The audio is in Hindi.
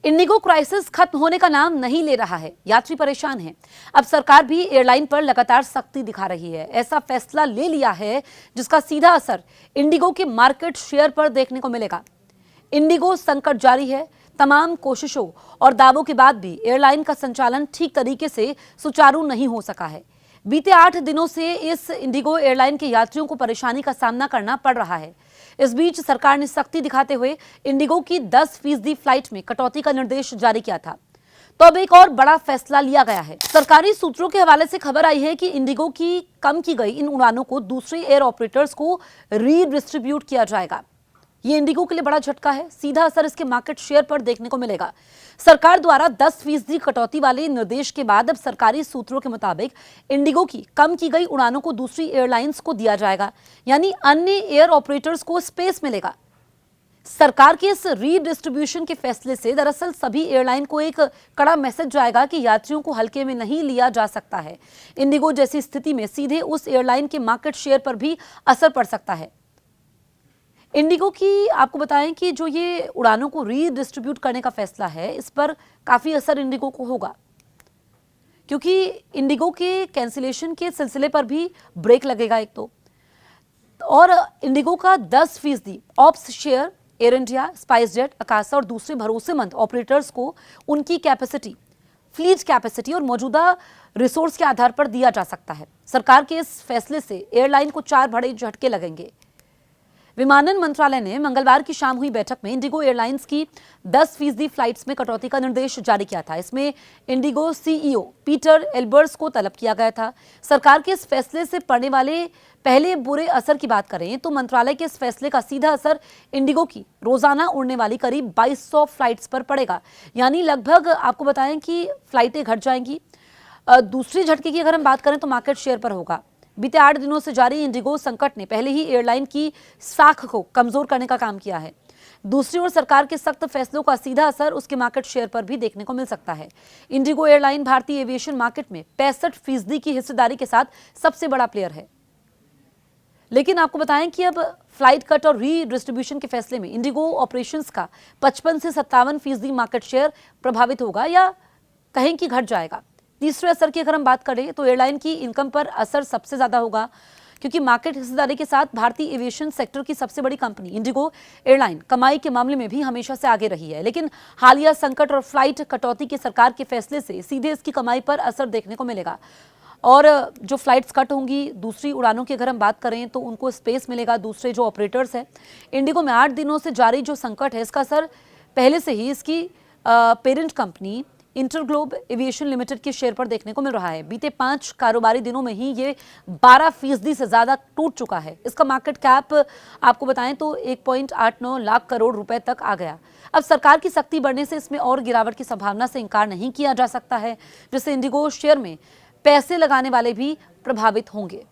इंडिगो क्राइसिस खत्म होने का नाम नहीं ले रहा है। यात्री परेशान हैं। अब सरकार भी एयरलाइन पर लगातार सख्ती दिखा रही है। ऐसा फैसला ले लिया है जिसका सीधा असर इंडिगो के मार्केट शेयर पर देखने को मिलेगा। इंडिगो संकट जारी है। तमाम कोशिशों और दावों के बाद भी एयरलाइन का संचालन ठीक तरीके से सुचारू नहीं हो सका है। बीते 8 दिनों से इस इंडिगो एयरलाइन के यात्रियों को परेशानी का सामना करना पड़ रहा है। इस बीच सरकार ने सख्ती दिखाते हुए इंडिगो की 10% फ्लाइट में कटौती का निर्देश जारी किया था। तो अब एक और बड़ा फैसला लिया गया है। सरकारी सूत्रों के हवाले से खबर आई है कि इंडिगो की कम की गई इन उड़ानों को दूसरे एयर ऑपरेटर्स को रीडिस्ट्रीब्यूट किया जाएगा। ये इंडिगो के लिए बड़ा झटका है। सीधा असर इसके मार्केट शेयर पर देखने को मिलेगा। सरकार द्वारा 10% कटौती वाले निर्देश के बाद अब सरकारी सूत्रों के मुताबिक इंडिगो की कम की गई उड़ानों को दूसरी एयरलाइंस को दिया जाएगा, यानी अन्य एयर ऑपरेटर्स को स्पेस मिलेगा। सरकार के इस रीडिस्ट्रीब्यूशन के फैसले से दरअसल सभी एयरलाइन को एक कड़ा मैसेज जाएगा कि यात्रियों को हल्के में नहीं लिया जा सकता है। इंडिगो जैसी स्थिति में सीधे उस एयरलाइन के मार्केट शेयर पर भी असर पड़ सकता है। इंडिगो की आपको बताएं कि जो ये उड़ानों को रीडिस्ट्रीब्यूट करने का फैसला है, इस पर काफी असर इंडिगो को होगा, क्योंकि इंडिगो के कैंसिलेशन के सिलसिले पर भी ब्रेक लगेगा एक तो। और इंडिगो का 10% ops share air India, spice jet, Akasa और दूसरे भरोसेमंद ऑपरेटर्स को उनकी कैपेसिटी, फ्लीट कैपेसिटी और मौजूदा रिसोर्स के आधार पर दिया जा सकता है। सरकार के इस फैसले से एयरलाइन को 4 बड़े झटके लगेंगे। विमानन मंत्रालय ने मंगलवार की शाम हुई बैठक में इंडिगो एयरलाइंस की 10% फ्लाइट्स में कटौती का निर्देश जारी किया था। इसमें इंडिगो सीईओ पीटर एल्बर्स को तलब किया गया था। सरकार के इस फैसले से पड़ने वाले पहले बुरे असर की बात करें तो मंत्रालय के इस फैसले का सीधा असर इंडिगो की रोजाना उड़ने वाली करीब 2200 फ्लाइट्स पर पड़ेगा, यानी लगभग आपको बताएं कि फ्लाइटें घट जाएंगी। दूसरी झटके की अगर हम बात करें तो मार्केट शेयर पर होगा। बीते 8 दिनों से जारी इंडिगो संकट ने पहले ही एयरलाइन की साख को कमजोर करने का काम किया है। दूसरी ओर सरकार के सख्त फैसलों का सीधा असर उसके मार्केट शेयर पर भी देखने को मिल सकता है। इंडिगो एयरलाइन भारतीय एविएशन मार्केट में 65% की हिस्सेदारी के साथ सबसे बड़ा प्लेयर है। लेकिन आपको बताएं कि अब फ्लाइट कट और रीडिस्ट्रीब्यूशन के फैसले में इंडिगो ऑपरेशंस का 55 से 57% मार्केट शेयर प्रभावित होगा या कहें कि घट जाएगा। तीसरे असर की अगर हम बात करें तो एयरलाइन की इनकम पर असर सबसे ज्यादा होगा, क्योंकि मार्केट हिस्सेदारी के साथ भारतीय एविएशन सेक्टर की सबसे बड़ी कंपनी इंडिगो एयरलाइन कमाई के मामले में भी हमेशा से आगे रही है। लेकिन हालिया संकट और फ्लाइट कटौती के सरकार के फैसले से सीधे इसकी कमाई पर असर देखने को मिलेगा। और जो फ्लाइट्स कट होंगी, दूसरी उड़ानों की अगर हम बात करें तो उनको स्पेस मिलेगा। दूसरे जो ऑपरेटर्स हैं, इंडिगो में 8 दिनों से जारी जो संकट है, इसका असर पहले से ही इसकी parent company InterGlobe aviation limited के शेयर पर देखने को मिल रहा है। बीते 5 कारोबारी दिनों में ही ये 12% से ज्यादा टूट चुका है। इसका मार्केट कैप आपको बताएं तो 1.89 लाख करोड़ रुपए तक आ गया। अब सरकार की सख्ती बढ़ने से इसमें और गिरावट की संभावना से इनकार नहीं किया जा सकता है, जिससे इंडिगो शेयर में पैसे लगाने वाले भी प्रभावित होंगे।